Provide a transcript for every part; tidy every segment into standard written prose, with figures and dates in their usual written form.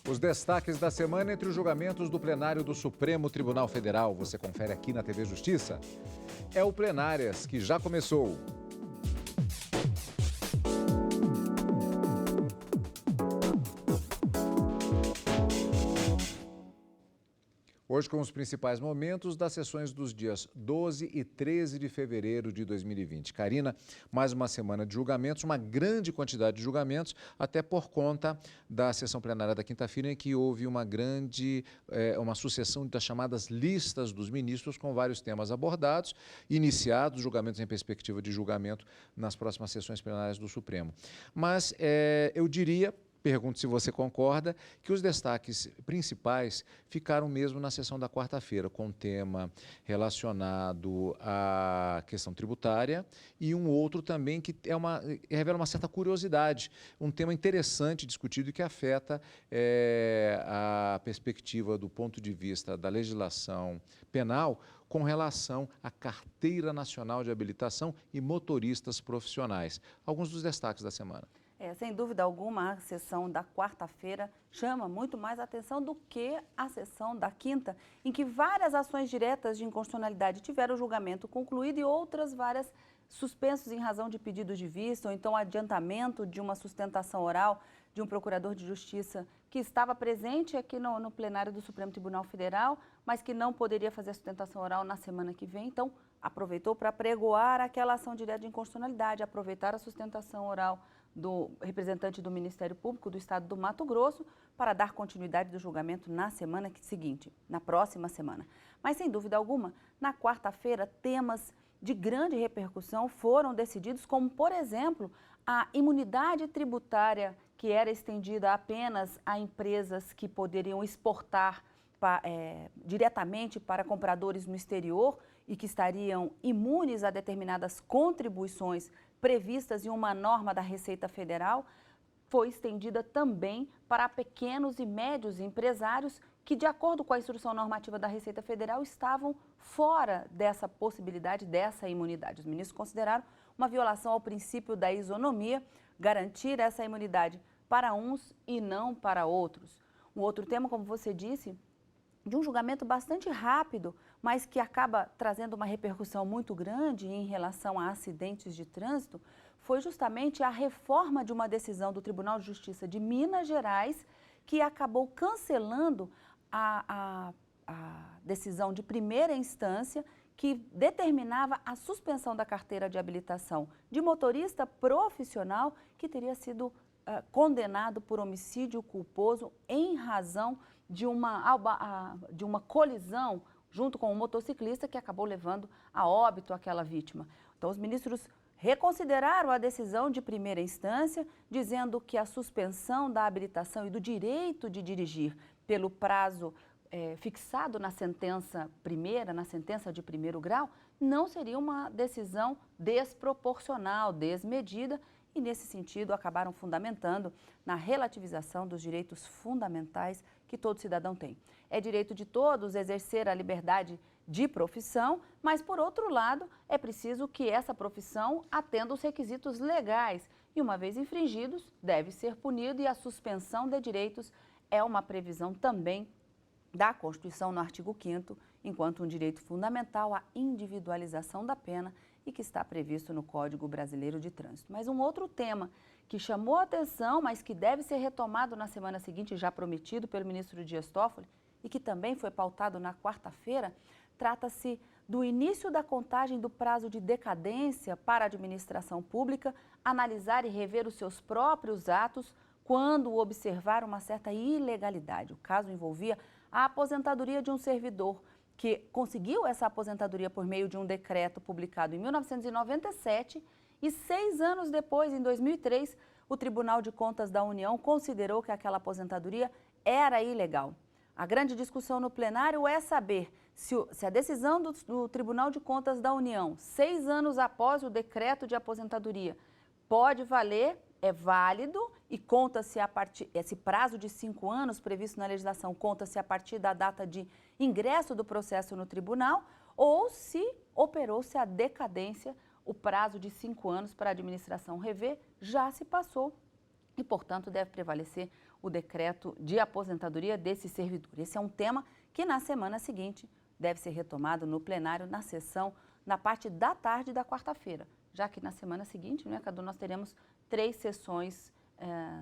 Os destaques da semana entre os julgamentos do plenário do Supremo Tribunal Federal. Você confere aqui na TV Justiça. É o Plenárias que já começou. Hoje com os principais momentos das sessões dos dias 12 e 13 de fevereiro de 2020. Karina, mais uma semana de julgamentos, uma grande quantidade de julgamentos, até por conta da sessão plenária da quinta-feira, em que houve uma sucessão das chamadas listas dos ministros com vários temas abordados, iniciados julgamentos em perspectiva de julgamento nas próximas sessões plenárias do Supremo. Mas eu diria... Pergunto se você concorda, que os destaques principais ficaram mesmo na sessão da quarta-feira, com tema relacionado à questão tributária e um outro também que revela uma certa curiosidade, um tema interessante discutido e que afeta a perspectiva do ponto de vista da legislação penal com relação à Carteira Nacional de Habilitação e motoristas profissionais. Alguns dos destaques da semana. Sem dúvida alguma, a sessão da quarta-feira chama muito mais atenção do que a sessão da quinta, em que várias ações diretas de inconstitucionalidade tiveram o julgamento concluído e outras várias suspensos em razão de pedido de vista ou então adiantamento de uma sustentação oral de um procurador de justiça que estava presente aqui no plenário do Supremo Tribunal Federal, mas que não poderia fazer a sustentação oral na semana que vem. Então, aproveitou para pregoar aquela ação direta de inconstitucionalidade, aproveitar a sustentação oral do representante do Ministério Público do Estado do Mato Grosso para dar continuidade do julgamento na semana seguinte, na próxima semana. Mas, sem dúvida alguma, na quarta-feira, temas de grande repercussão foram decididos, como, por exemplo, a imunidade tributária que era estendida apenas a empresas que poderiam exportar diretamente para compradores no exterior e que estariam imunes a determinadas contribuições previstas em uma norma da Receita Federal, foi estendida também para pequenos e médios empresários que, de acordo com a instrução normativa da Receita Federal, estavam fora dessa possibilidade, dessa imunidade. Os ministros consideraram uma violação ao princípio da isonomia, garantir essa imunidade para uns e não para outros. Um outro tema, como você disse, de um julgamento bastante rápido, mas que acaba trazendo uma repercussão muito grande em relação a acidentes de trânsito, foi justamente a reforma de uma decisão do Tribunal de Justiça de Minas Gerais, que acabou cancelando a decisão de primeira instância que determinava a suspensão da carteira de habilitação de motorista profissional que teria sido condenado por homicídio culposo em razão de uma colisão junto com um motociclista que acabou levando a óbito aquela vítima. Então, os ministros reconsideraram a decisão de primeira instância, dizendo que a suspensão da habilitação e do direito de dirigir pelo prazo fixado na sentença primeira, na sentença de primeiro grau, não seria uma decisão desproporcional, desmedida, e, nesse sentido, acabaram fundamentando na relativização dos direitos fundamentais que todo cidadão tem. É direito de todos exercer a liberdade de profissão, mas, por outro lado, é preciso que essa profissão atenda os requisitos legais e, uma vez infringidos, deve ser punido, e a suspensão de direitos é uma previsão também da Constituição no artigo 5º, enquanto um direito fundamental à individualização da pena e que está previsto no Código Brasileiro de Trânsito. Mas um outro tema que chamou a atenção, mas que deve ser retomado na semana seguinte, já prometido pelo ministro Dias Toffoli, e que também foi pautado na quarta-feira, trata-se do início da contagem do prazo de decadência para a administração pública analisar e rever os seus próprios atos quando observar uma certa ilegalidade. O caso envolvia a aposentadoria de um servidor que conseguiu essa aposentadoria por meio de um decreto publicado em 1997 e 6 anos depois, em 2003, o Tribunal de Contas da União considerou que aquela aposentadoria era ilegal. A grande discussão no plenário é saber se a decisão do Tribunal de Contas da União, 6 anos após o decreto de aposentadoria, pode valer, é válido e conta-se a partir, esse prazo de 5 anos previsto na legislação conta-se a partir da data de ingresso do processo no tribunal, ou se operou-se a decadência, o prazo de 5 anos para a administração rever já se passou e, portanto, deve prevalecer o decreto de aposentadoria desse servidor. Esse é um tema que na semana seguinte deve ser retomado no plenário na sessão na parte da tarde da quarta-feira, já que na semana seguinte, né, Cadu, nós teremos 3 sessões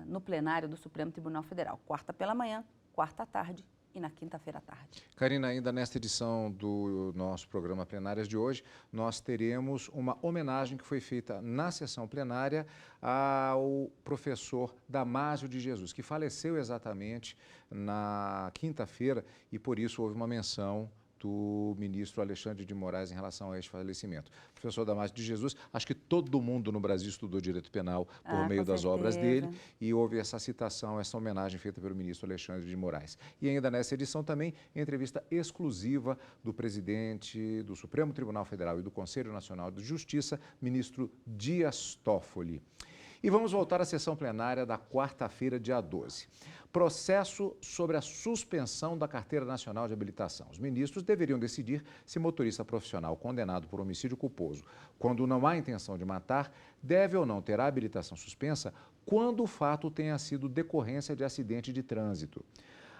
no plenário do Supremo Tribunal Federal, quarta pela manhã, quarta à tarde e na quinta-feira à tarde. Karina, ainda nesta edição do nosso programa Plenárias de hoje, nós teremos uma homenagem que foi feita na sessão plenária ao professor Damásio de Jesus, que faleceu exatamente na quinta-feira e por isso houve uma menção do ministro Alexandre de Moraes em relação a este falecimento. Professor Damásio de Jesus, acho que todo mundo no Brasil estudou direito penal por meio das obras dele e houve essa citação, essa homenagem feita pelo ministro Alexandre de Moraes. E ainda nessa edição também, entrevista exclusiva do presidente do Supremo Tribunal Federal e do Conselho Nacional de Justiça, ministro Dias Toffoli. E vamos voltar à sessão plenária da quarta-feira, dia 12. Processo sobre a suspensão da Carteira Nacional de Habilitação. Os ministros deveriam decidir se motorista profissional condenado por homicídio culposo, quando não há intenção de matar, deve ou não ter a habilitação suspensa quando o fato tenha sido decorrência de acidente de trânsito.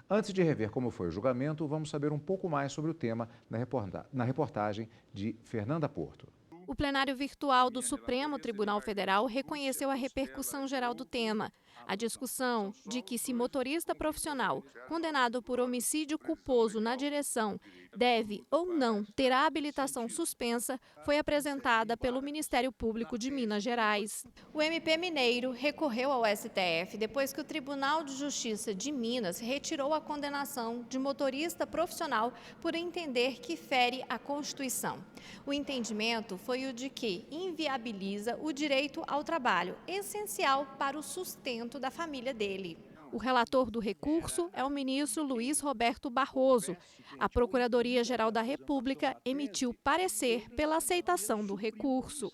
Antes de rever como foi o julgamento, vamos saber um pouco mais sobre o tema na reportagem de Fernanda Porto. O plenário virtual do Supremo Tribunal Federal reconheceu a repercussão geral do tema. A discussão de que se motorista profissional condenado por homicídio culposo na direção deve ou não ter a habilitação suspensa foi apresentada pelo Ministério Público de Minas Gerais. O MP mineiro recorreu ao STF depois que o Tribunal de Justiça de Minas retirou a condenação de motorista profissional por entender que fere a Constituição. O entendimento foi o de que inviabiliza o direito ao trabalho, essencial para o sustento da família dele. O relator do recurso é o ministro Luiz Roberto Barroso. A Procuradoria-Geral da República emitiu parecer pela aceitação do recurso.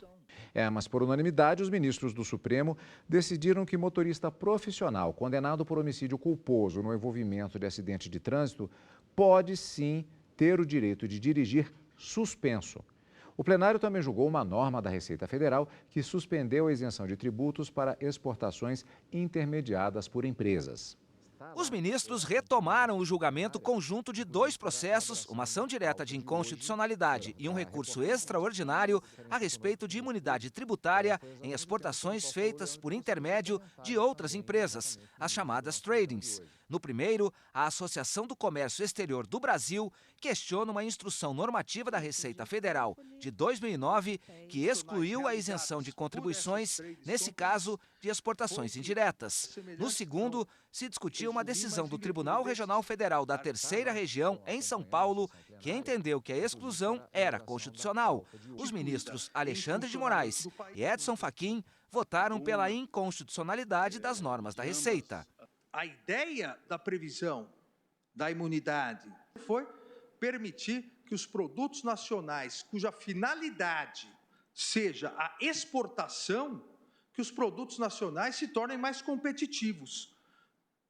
Mas por unanimidade, os ministros do Supremo decidiram que motorista profissional condenado por homicídio culposo no envolvimento de acidente de trânsito pode sim ter o direito de dirigir suspenso. O plenário também julgou uma norma da Receita Federal que suspendeu a isenção de tributos para exportações intermediadas por empresas. Os ministros retomaram o julgamento conjunto de 2 processos, uma ação direta de inconstitucionalidade e um recurso extraordinário a respeito de imunidade tributária em exportações feitas por intermédio de outras empresas, as chamadas tradings. No primeiro, a Associação do Comércio Exterior do Brasil questiona uma instrução normativa da Receita Federal de 2009 que excluiu a isenção de contribuições, nesse caso, de exportações indiretas. No segundo, se discutiu uma decisão do Tribunal Regional Federal da Terceira Região, em São Paulo, que entendeu que a exclusão era constitucional. Os ministros Alexandre de Moraes e Edson Fachin votaram pela inconstitucionalidade das normas da Receita. A ideia da previsão da imunidade foi permitir que os produtos nacionais, cuja finalidade seja a exportação, que os produtos nacionais se tornem mais competitivos,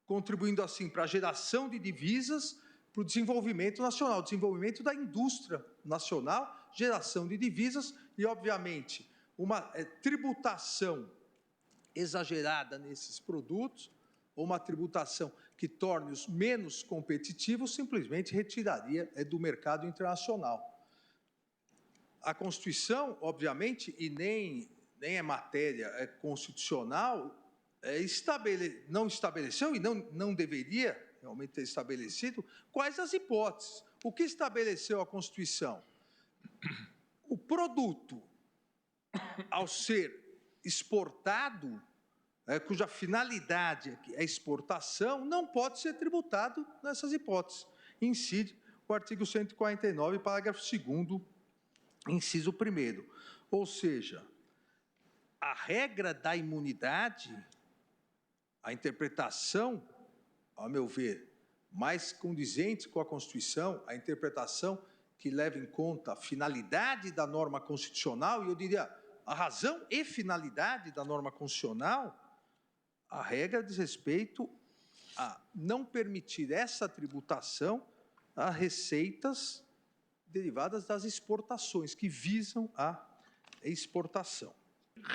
contribuindo assim para a geração de divisas, para o desenvolvimento nacional, desenvolvimento da indústria nacional, geração de divisas e, obviamente, uma tributação exagerada nesses produtos, ou uma tributação que torne-os menos competitivos, simplesmente retiraria do mercado internacional. A Constituição, obviamente, e nem é matéria constitucional, não estabeleceu e não deveria realmente ter estabelecido quais as hipóteses. O que estabeleceu a Constituição? O produto, ao ser exportado, cuja finalidade é exportação, não pode ser tributado nessas hipóteses. Incide o artigo 149, parágrafo 2º, inciso 1º. Ou seja, a regra da imunidade, a interpretação, ao meu ver, mais condizente com a Constituição, a interpretação que leva em conta a finalidade da norma constitucional, e eu diria a razão e finalidade da norma constitucional, a regra diz respeito a não permitir essa tributação a receitas derivadas das exportações, que visam a exportação.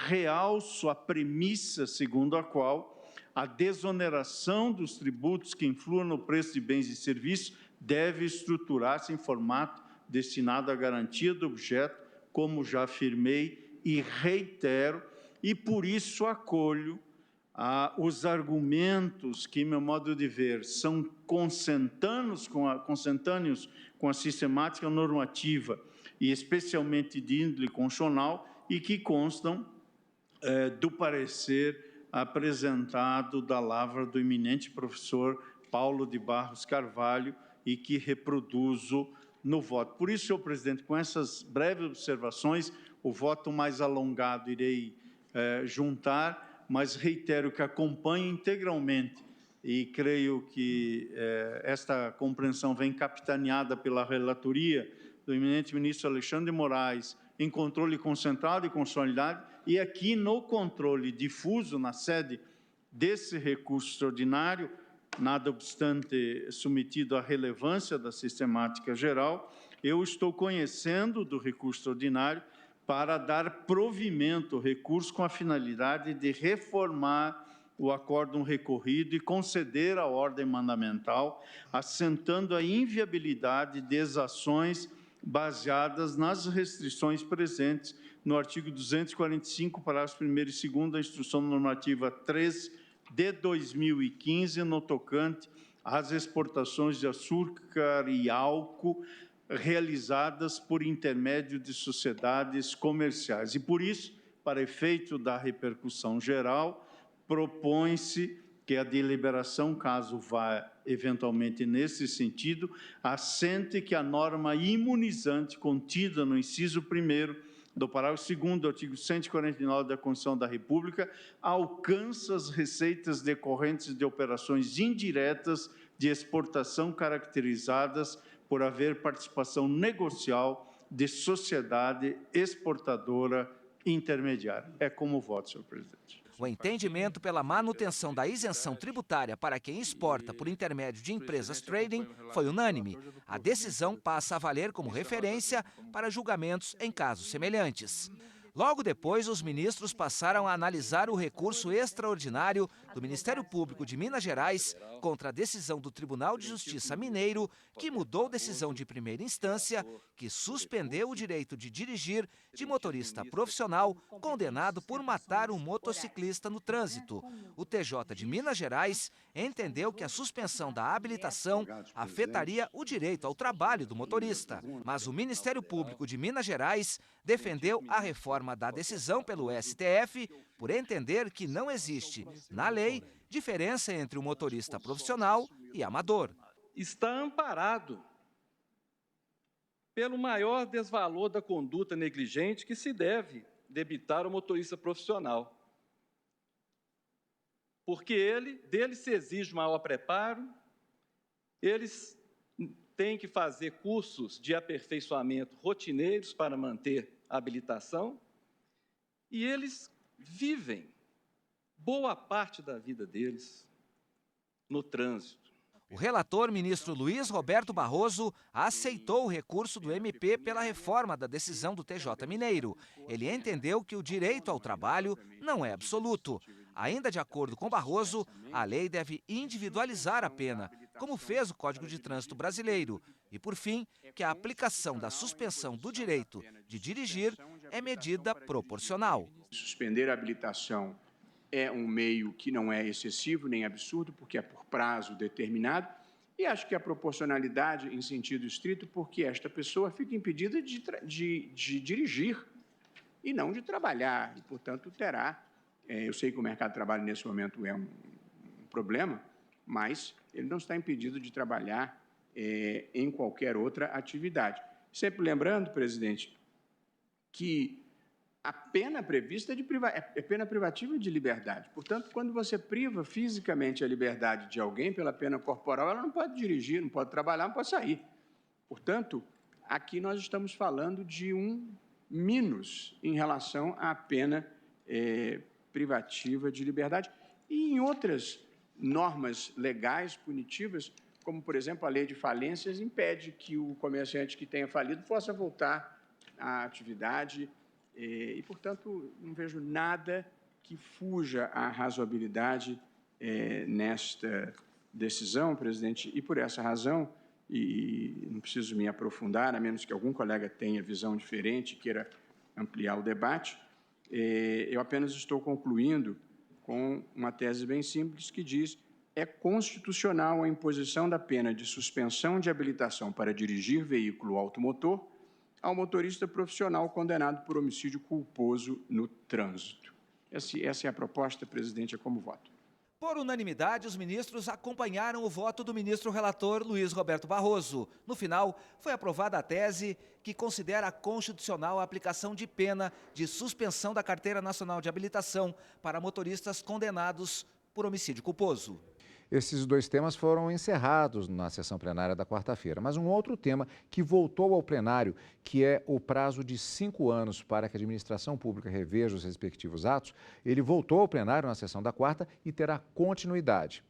Realço a premissa segundo a qual a desoneração dos tributos que influam no preço de bens e serviços deve estruturar-se em formato destinado à garantia do objeto, como já afirmei e reitero, e por isso acolho os argumentos que, em meu modo de ver, são consentâneos com a sistemática normativa e especialmente de índole constitucional e que constam do parecer apresentado da lavra do eminente professor Paulo de Barros Carvalho e que reproduzo no voto. Por isso, senhor presidente, com essas breves observações, o voto mais alongado irei juntar, mas reitero que acompanho integralmente e creio que esta compreensão vem capitaneada pela relatoria do eminente ministro Alexandre de Moraes em controle concentrado e constitucionalidade e aqui no controle difuso na sede desse recurso extraordinário, nada obstante submetido à relevância da sistemática geral, eu estou conhecendo do recurso extraordinário para dar provimento ao recurso com a finalidade de reformar o acórdão recorrido e conceder a ordem mandamental, assentando a inviabilidade de exações baseadas nas restrições presentes no artigo 245, parágrafo 1º e 2º da Instrução Normativa 3 de 2015, no tocante às exportações de açúcar e álcool realizadas por intermédio de sociedades comerciais. E, por isso, para efeito da repercussão geral, propõe-se que a deliberação, caso vá eventualmente nesse sentido, assente que a norma imunizante contida no inciso 1º do parágrafo 2º do artigo 149 da Constituição da República alcança as receitas decorrentes de operações indiretas de exportação caracterizadas por haver participação negocial de sociedade exportadora intermediária. É como voto, senhor presidente. O entendimento pela manutenção da isenção tributária para quem exporta por intermédio de empresas trading foi unânime. A decisão passa a valer como referência para julgamentos em casos semelhantes. Logo depois, os ministros passaram a analisar o recurso extraordinário do Ministério Público de Minas Gerais contra a decisão do Tribunal de Justiça Mineiro, que mudou decisão de primeira instância, que suspendeu o direito de dirigir de motorista profissional condenado por matar um motociclista no trânsito. O TJ de Minas Gerais entendeu que a suspensão da habilitação afetaria o direito ao trabalho do motorista. Mas o Ministério Público de Minas Gerais defendeu a reforma da decisão pelo STF por entender que não existe, na lei, diferença entre o motorista profissional e amador. Está amparado pelo maior desvalor da conduta negligente que se deve debitar ao motorista profissional. Porque dele se exige maior preparo, eles têm que fazer cursos de aperfeiçoamento rotineiros para manter a habilitação, e eles vivem boa parte da vida deles no trânsito. O relator, ministro Luiz Roberto Barroso, aceitou o recurso do MP pela reforma da decisão do TJ Mineiro. Ele entendeu que o direito ao trabalho não é absoluto. Ainda de acordo com Barroso, a lei deve individualizar a pena, como fez o Código de Trânsito Brasileiro. E, por fim, que a aplicação da suspensão do direito de dirigir é medida proporcional. Suspender a habilitação é um meio que não é excessivo nem absurdo, porque é por prazo determinado, e acho que a proporcionalidade em sentido estrito, porque esta pessoa fica impedida de dirigir e não de trabalhar, e, portanto, terá, eu sei que o mercado de trabalho nesse momento é um problema, mas ele não está impedido de trabalhar em qualquer outra atividade. Sempre lembrando, presidente, que a pena prevista é pena privativa de liberdade. Portanto, quando você priva fisicamente a liberdade de alguém pela pena corporal, ela não pode dirigir, não pode trabalhar, não pode sair. Portanto, aqui nós estamos falando de um mínus em relação à pena privativa de liberdade. E em outras normas legais punitivas, como, por exemplo, a lei de falências, impede que o comerciante que tenha falido possa voltar à atividade. E, portanto, não vejo nada que fuja à razoabilidade nesta decisão, presidente, e por essa razão, e não preciso me aprofundar, a menos que algum colega tenha visão diferente e queira ampliar o debate, eu apenas estou concluindo com uma tese bem simples que diz: é constitucional a imposição da pena de suspensão de habilitação para dirigir veículo automotor ao motorista profissional condenado por homicídio culposo no trânsito. Essa é a proposta, presidente, é como voto. Por unanimidade, os ministros acompanharam o voto do ministro relator Luiz Roberto Barroso. No final, foi aprovada a tese que considera constitucional a aplicação de pena de suspensão da Carteira Nacional de Habilitação para motoristas condenados por homicídio culposo. Esses dois temas foram encerrados na sessão plenária da quarta-feira. Mas um outro tema que voltou ao plenário, que é o prazo de 5 anos para que a administração pública reveja os respectivos atos, ele voltou ao plenário na sessão da quarta e terá continuidade.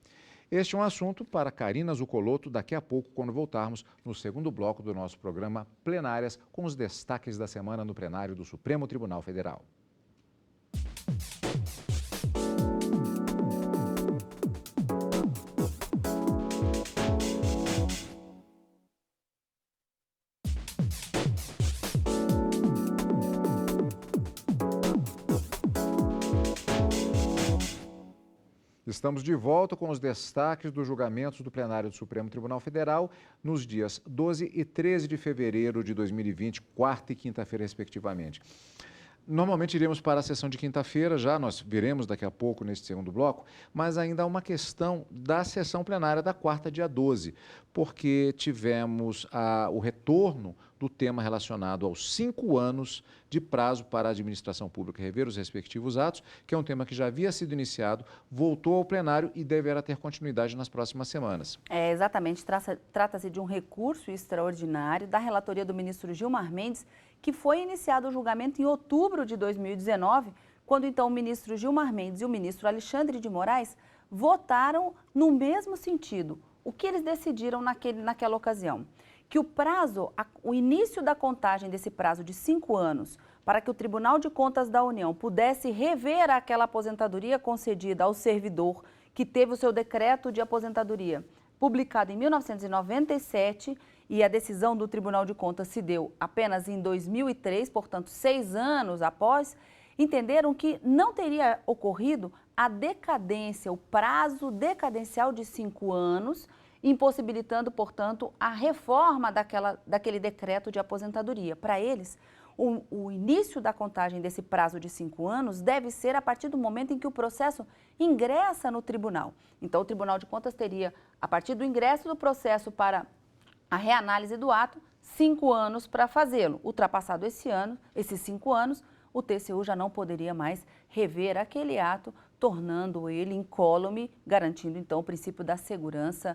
Este é um assunto para Carina Zucolotto daqui a pouco, quando voltarmos no segundo bloco do nosso programa Plenárias, com os destaques da semana no plenário do Supremo Tribunal Federal. Estamos de volta com os destaques dos julgamentos do plenário do Supremo Tribunal Federal nos dias 12 e 13 de fevereiro de 2020, quarta e quinta-feira, respectivamente. Normalmente iremos para a sessão de quinta-feira, já nós veremos daqui a pouco neste segundo bloco, mas ainda há uma questão da sessão plenária da quarta, dia 12, porque tivemos o retorno do tema relacionado aos 5 anos de prazo para a administração pública rever os respectivos atos, que é um tema que já havia sido iniciado, voltou ao plenário e deverá ter continuidade nas próximas semanas. Exatamente, trata-se de um recurso extraordinário da relatoria do ministro Gilmar Mendes, que foi iniciado o julgamento em outubro de 2019, quando então o ministro Gilmar Mendes e o ministro Alexandre de Moraes votaram no mesmo sentido. O que eles decidiram naquela ocasião? Que o início da contagem desse prazo de 5 anos para que o Tribunal de Contas da União pudesse rever aquela aposentadoria concedida ao servidor que teve o seu decreto de aposentadoria publicado em 1997 e a decisão do Tribunal de Contas se deu apenas em 2003, portanto 6 anos após, entenderam que não teria ocorrido a decadência, o prazo decadencial de 5 anos, impossibilitando, portanto, a reforma daquele decreto de aposentadoria. Para eles, o início da contagem desse prazo de 5 anos deve ser a partir do momento em que o processo ingressa no tribunal. Então, o Tribunal de Contas teria, a partir do ingresso do processo para a reanálise do ato, 5 anos para fazê-lo. Ultrapassado esses 5 anos, o TCU já não poderia mais rever aquele ato, tornando ele incólume, garantindo então o princípio da segurança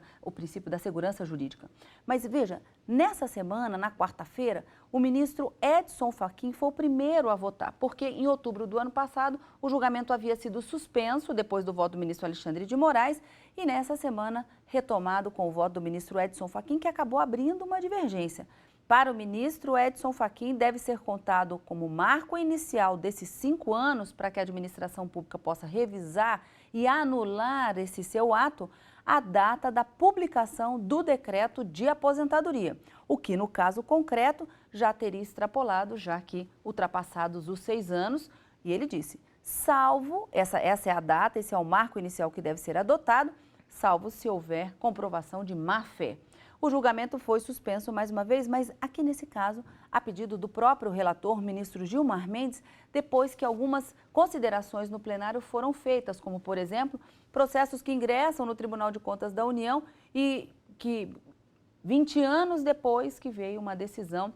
jurídica. Mas veja, nessa semana, na quarta-feira, o ministro Edson Fachin foi o primeiro a votar, porque em outubro do ano passado o julgamento havia sido suspenso depois do voto do ministro Alexandre de Moraes e nessa semana retomado com o voto do ministro Edson Fachin, que acabou abrindo uma divergência. Para o ministro Edson Fachin, deve ser contado como marco inicial desses 5 anos para que a administração pública possa revisar e anular esse seu ato, a data da publicação do decreto de aposentadoria, o que no caso concreto já teria extrapolado, já que ultrapassados os 6 anos, e ele disse, salvo, essa é a data, esse é o marco inicial que deve ser adotado, salvo se houver comprovação de má-fé. O julgamento foi suspenso mais uma vez, mas aqui nesse caso, a pedido do próprio relator, ministro Gilmar Mendes, depois que algumas considerações no plenário foram feitas, como, por exemplo, processos que ingressam no Tribunal de Contas da União e que 20 anos depois que veio uma decisão,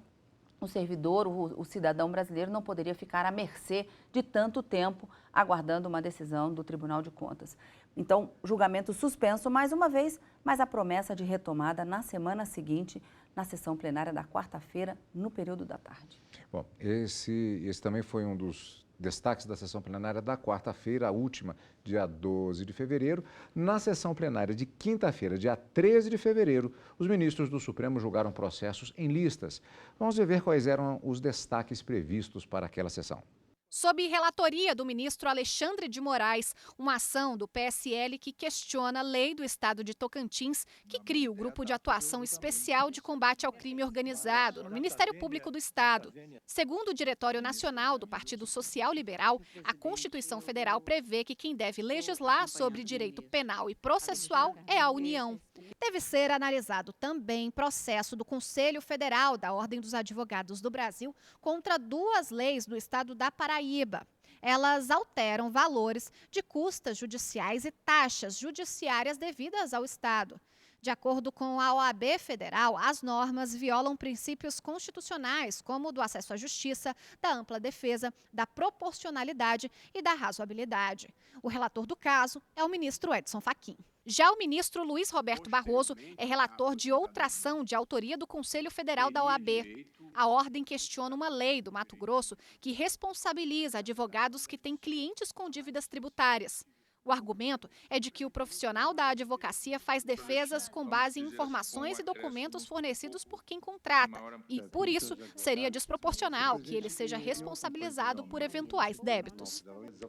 o servidor, o cidadão brasileiro não poderia ficar à mercê de tanto tempo aguardando uma decisão do Tribunal de Contas. Então, julgamento suspenso mais uma vez, mas a promessa de retomada na semana seguinte, na sessão plenária da quarta-feira, no período da tarde. Bom, esse também foi um dos destaques da sessão plenária da quarta-feira, a última, dia 12 de fevereiro. Na sessão plenária de quinta-feira, dia 13 de fevereiro, os ministros do Supremo julgaram processos em listas. Vamos ver quais eram os destaques previstos para aquela sessão. Sob relatoria do ministro Alexandre de Moraes, uma ação do PSL que questiona a lei do estado de Tocantins, que cria o Grupo de Atuação Especial de Combate ao Crime Organizado no Ministério Público do Estado. Segundo o Diretório Nacional do Partido Social Liberal, a Constituição Federal prevê que quem deve legislar sobre direito penal e processual é a União. Deve ser analisado também processo do Conselho Federal da Ordem dos Advogados do Brasil contra duas leis do estado da Paraíba. Elas alteram valores de custas judiciais e taxas judiciárias devidas ao estado. De acordo com a OAB Federal, as normas violam princípios constitucionais, como o do acesso à justiça, da ampla defesa, da proporcionalidade e da razoabilidade. O relator do caso é o ministro Edson Fachin. Já o ministro Luiz Roberto Barroso é relator de outra ação de autoria do Conselho Federal da OAB. A ordem questiona uma lei do Mato Grosso que responsabiliza advogados que têm clientes com dívidas tributárias. O argumento é de que o profissional da advocacia faz defesas com base em informações e documentos fornecidos por quem contrata e, por isso, seria desproporcional que ele seja responsabilizado por eventuais débitos.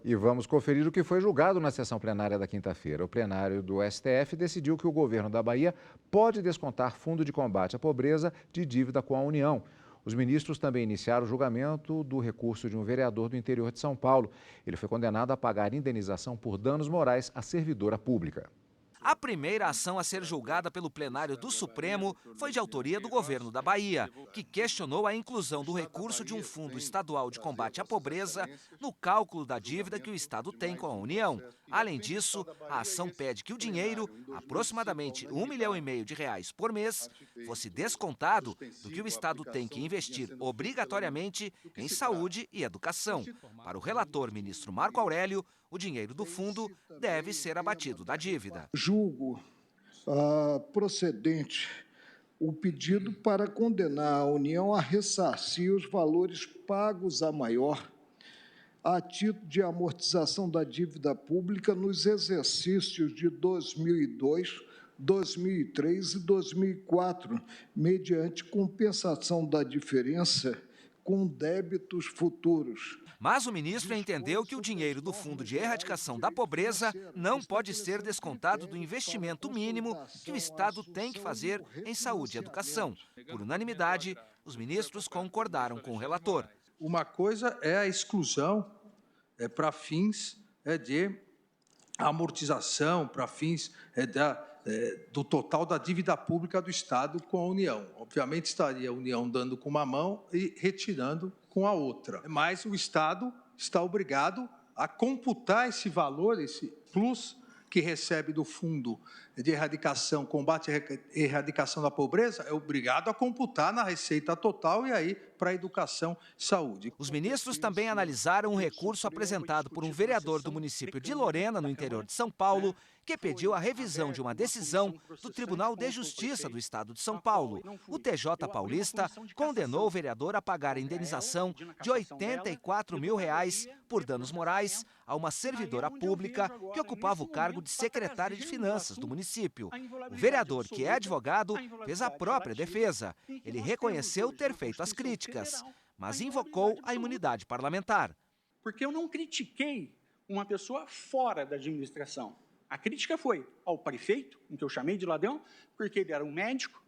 E vamos conferir o que foi julgado na sessão plenária da quinta-feira. O plenário do STF decidiu que o governo da Bahia pode descontar fundo de combate à pobreza de dívida com a União. Os ministros também iniciaram o julgamento do recurso de um vereador do interior de São Paulo. Ele foi condenado a pagar indenização por danos morais à servidora pública. A primeira ação a ser julgada pelo plenário do Supremo foi de autoria do governo da Bahia, que questionou a inclusão do recurso de um fundo estadual de combate à pobreza no cálculo da dívida que o Estado tem com a União. Além disso, a ação pede que o dinheiro, aproximadamente R$ 1,5 milhão por mês, fosse descontado do que o Estado tem que investir obrigatoriamente em saúde e educação. Para o relator ministro Marco Aurélio, o dinheiro do fundo deve ser abatido da dívida. Julgo procedente o pedido para condenar a União a ressarcir os valores pagos a maior a título de amortização da dívida pública nos exercícios de 2002, 2003 e 2004, mediante compensação da diferença com débitos futuros. Mas o ministro entendeu que o dinheiro do Fundo de Erradicação da Pobreza não pode ser descontado do investimento mínimo que o Estado tem que fazer em saúde e educação. Por unanimidade, os ministros concordaram com o relator. Uma coisa é a exclusão para fins de amortização, para fins do total da dívida pública do Estado com a União. Obviamente, estaria a União dando com uma mão e retirando com a outra. Mas o Estado está obrigado a computar esse valor, esse plus que recebe do Fundo de Erradicação, Combate e Erradicação da Pobreza, é obrigado a computar na receita total e aí para a educação e saúde. Os ministros também analisaram um recurso apresentado por um vereador do município de Lorena, no interior de São Paulo, que pediu a revisão de uma decisão do Tribunal de Justiça do Estado de São Paulo. O TJ paulista condenou o vereador a pagar a indenização de R$ 84 mil por danos morais a uma servidora pública que ocupava o cargo de secretária de Finanças do município. O vereador, que é advogado, fez a própria defesa. Ele reconheceu ter feito as críticas, mas invocou a imunidade parlamentar. Porque eu não critiquei uma pessoa fora da administração. A crítica foi ao prefeito, em que eu chamei de ladrão, porque ele era um médico,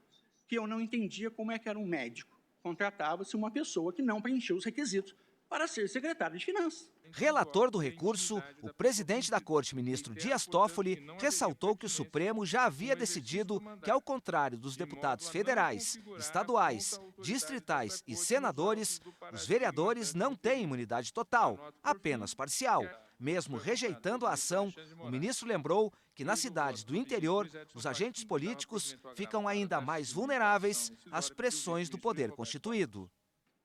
que eu não entendia como é que era um médico. Contratava-se uma pessoa que não preencheu os requisitos para ser secretário de Finanças. Relator do recurso, o presidente da Corte, ministro Dias Toffoli, ressaltou que o Supremo já havia decidido que, ao contrário dos deputados federais, estaduais, distritais e senadores, os vereadores não têm imunidade total, apenas parcial. Mesmo rejeitando a ação, o ministro lembrou que nas cidades do interior, os agentes políticos ficam ainda mais vulneráveis às pressões do poder constituído.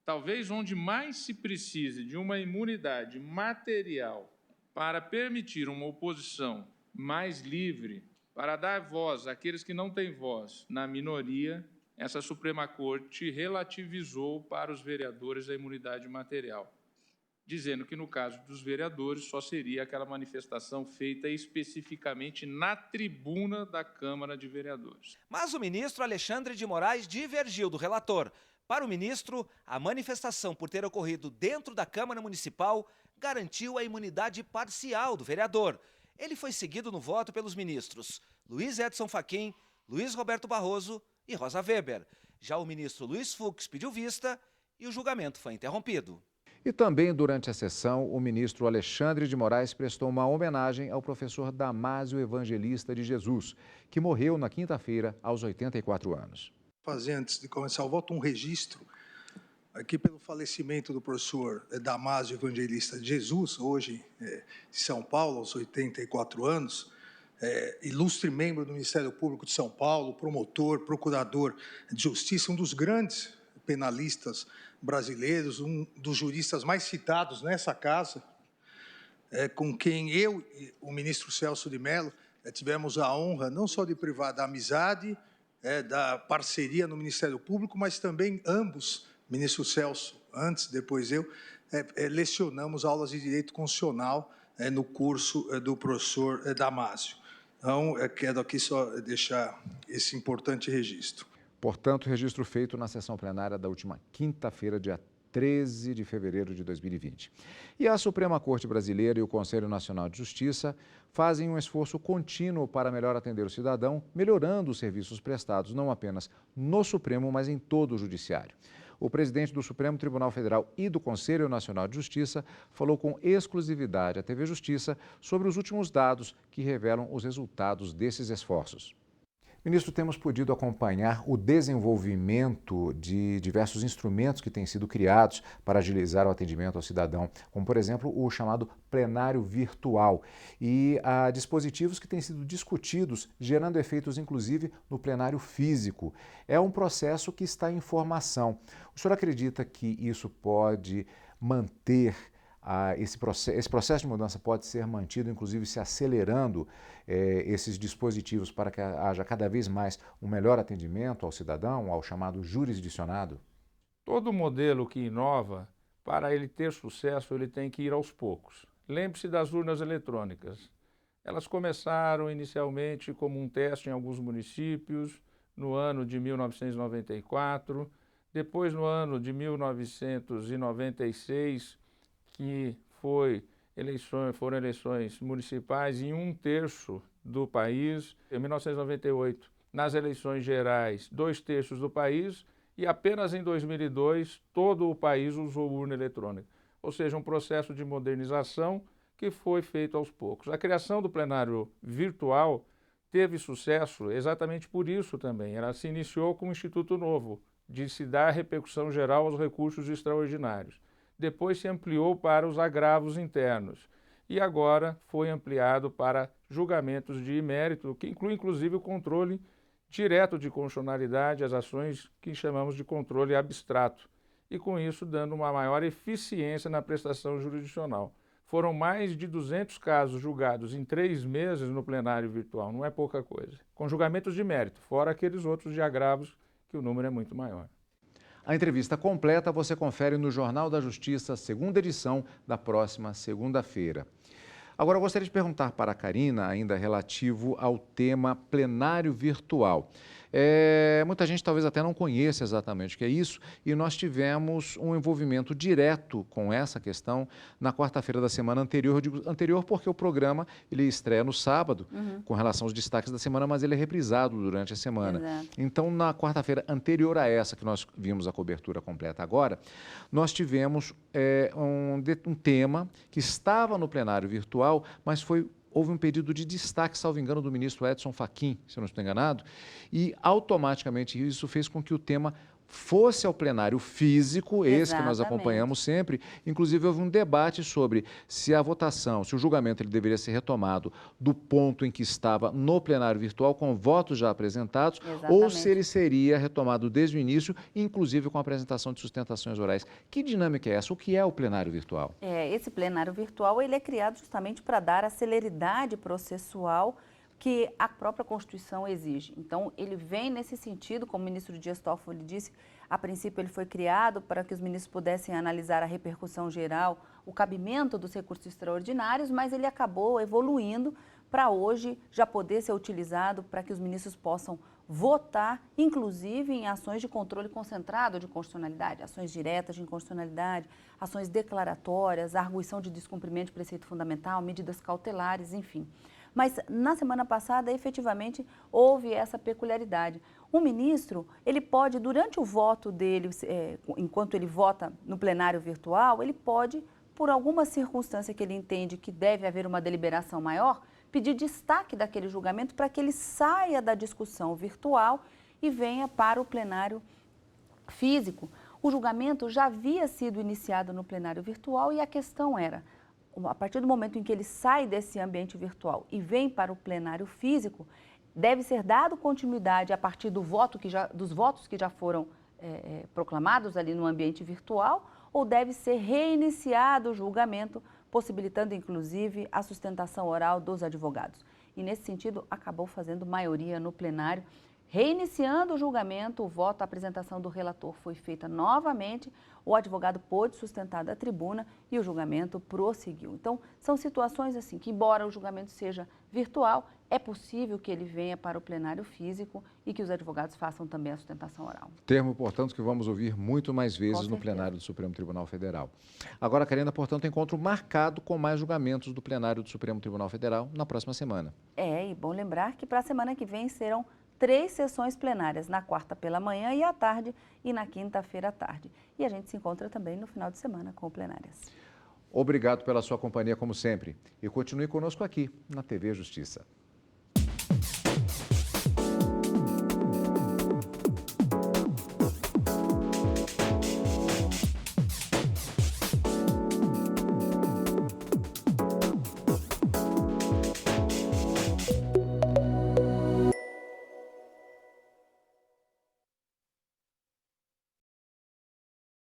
Talvez onde mais se precise de uma imunidade material para permitir uma oposição mais livre, para dar voz àqueles que não têm voz na minoria, essa Suprema Corte relativizou para os vereadores a imunidade material, dizendo que, no caso dos vereadores, só seria aquela manifestação feita especificamente na tribuna da Câmara de Vereadores. Mas o ministro Alexandre de Moraes divergiu do relator. Para o ministro, a manifestação por ter ocorrido dentro da Câmara Municipal garantiu a imunidade parcial do vereador. Ele foi seguido no voto pelos ministros Luiz Edson Fachin, Luiz Roberto Barroso e Rosa Weber. Já o ministro Luiz Fux pediu vista e o julgamento foi interrompido. E também durante a sessão, o ministro Alexandre de Moraes prestou uma homenagem ao professor Damásio Evangelista de Jesus, que morreu na quinta-feira aos 84 anos. Fazer, antes de começar o voto, um registro aqui pelo falecimento do professor Damásio Evangelista de Jesus, hoje em São Paulo, aos 84 anos, ilustre membro do Ministério Público de São Paulo, promotor, procurador de justiça, um dos grandes penalistas brasileiros, um dos juristas mais citados nessa casa, com quem eu e o ministro Celso de Mello tivemos a honra não só de privar da amizade, da parceria no Ministério Público, mas também ambos, ministro Celso, antes, depois eu, lecionamos aulas de Direito Constitucional no curso do professor Damásio. Então, quero aqui só deixar esse importante registro. Portanto, registro feito na sessão plenária da última quinta-feira, dia 13 de fevereiro de 2020. E a Suprema Corte Brasileira e o Conselho Nacional de Justiça fazem um esforço contínuo para melhor atender o cidadão, melhorando os serviços prestados não apenas no Supremo, mas em todo o Judiciário. O presidente do Supremo Tribunal Federal e do Conselho Nacional de Justiça falou com exclusividade à TV Justiça sobre os últimos dados que revelam os resultados desses esforços. Ministro, temos podido acompanhar o desenvolvimento de diversos instrumentos que têm sido criados para agilizar o atendimento ao cidadão, como, por exemplo, o chamado plenário virtual e dispositivos que têm sido discutidos, gerando efeitos, inclusive, no plenário físico. É um processo que está em formação. O senhor acredita que isso pode manter esse processo de mudança pode ser mantido, inclusive se acelerando esses dispositivos para que haja cada vez mais um melhor atendimento ao cidadão, ao chamado jurisdicionado? Todo modelo que inova, para ele ter sucesso, ele tem que ir aos poucos. Lembre-se das urnas eletrônicas. Elas começaram inicialmente como um teste em alguns municípios, no ano de 1994, depois no ano de 1996, que foram eleições municipais em 1/3 do país. Em 1998, nas eleições gerais, 2/3 do país, e apenas em 2002, todo o país usou urna eletrônica. Ou seja, um processo de modernização que foi feito aos poucos. A criação do plenário virtual teve sucesso exatamente por isso também. Ela se iniciou com um instituto novo, de se dar repercussão geral aos recursos extraordinários. Depois se ampliou para os agravos internos e agora foi ampliado para julgamentos de mérito, que inclui inclusive o controle direto de constitucionalidade, as ações que chamamos de controle abstrato, e com isso dando uma maior eficiência na prestação jurisdicional. Foram mais de 200 casos julgados em 3 meses no plenário virtual, não é pouca coisa. Com julgamentos de mérito, fora aqueles outros de agravos, que o número é muito maior. A entrevista completa você confere no Jornal da Justiça, segunda edição, da próxima segunda-feira. Agora, eu gostaria de perguntar para a Karina, ainda relativo ao tema plenário virtual. Muita gente talvez até não conheça exatamente o que é isso, e nós tivemos um envolvimento direto com essa questão na quarta-feira da semana anterior. Eu digo anterior porque o programa ele estreia no sábado, com relação aos destaques da semana, mas ele é reprisado durante a semana. Exato. Então, na quarta-feira anterior a essa, que nós vimos a cobertura completa agora, nós tivemos um tema que estava no plenário virtual, mas houve um pedido de destaque, salvo engano, do ministro Edson Fachin, se eu não estou enganado, e automaticamente isso fez com que o tema fosse ao plenário físico, esse que nós acompanhamos sempre. Inclusive, houve um debate sobre se a votação, se o julgamento ele deveria ser retomado do ponto em que estava no plenário virtual, com votos já apresentados, ou se ele seria retomado desde o início, inclusive com a apresentação de sustentações orais. Que dinâmica é essa? O que é o plenário virtual? Esse plenário virtual ele é criado justamente para dar a celeridade processual que a própria Constituição exige. Então, ele vem nesse sentido, como o ministro Dias Toffoli disse, a princípio ele foi criado para que os ministros pudessem analisar a repercussão geral, o cabimento dos recursos extraordinários, mas ele acabou evoluindo para hoje já poder ser utilizado para que os ministros possam votar, inclusive em ações de controle concentrado de constitucionalidade, ações diretas de inconstitucionalidade, ações declaratórias, arguição de descumprimento de preceito fundamental, medidas cautelares, enfim. Mas na semana passada, efetivamente, houve essa peculiaridade. O ministro, ele pode, durante o voto dele, enquanto ele vota no plenário virtual, ele pode, por alguma circunstância que ele entende que deve haver uma deliberação maior, pedir destaque daquele julgamento para que ele saia da discussão virtual e venha para o plenário físico. O julgamento já havia sido iniciado no plenário virtual e a questão era, a partir do momento em que ele sai desse ambiente virtual e vem para o plenário físico, deve ser dado continuidade a partir dos votos que já foram proclamados ali no ambiente virtual, ou deve ser reiniciado o julgamento, possibilitando inclusive a sustentação oral dos advogados. E nesse sentido, acabou fazendo maioria no plenário. Reiniciando o julgamento, o voto, a apresentação do relator foi feita novamente, o advogado pôde sustentar da tribuna e o julgamento prosseguiu. Então, são situações assim que, embora o julgamento seja virtual, é possível que ele venha para o plenário físico e que os advogados façam também a sustentação oral. Termo, portanto, que vamos ouvir muito mais vezes no plenário do Supremo Tribunal Federal. Agora, Karina, portanto, encontro marcado com mais julgamentos do plenário do Supremo Tribunal Federal na próxima semana. E bom lembrar que para a semana que vem serão 3 sessões plenárias, na quarta pela manhã e à tarde e na quinta-feira à tarde. E a gente se encontra também no final de semana com plenárias. Obrigado pela sua companhia, como sempre. E continue conosco aqui na TV Justiça.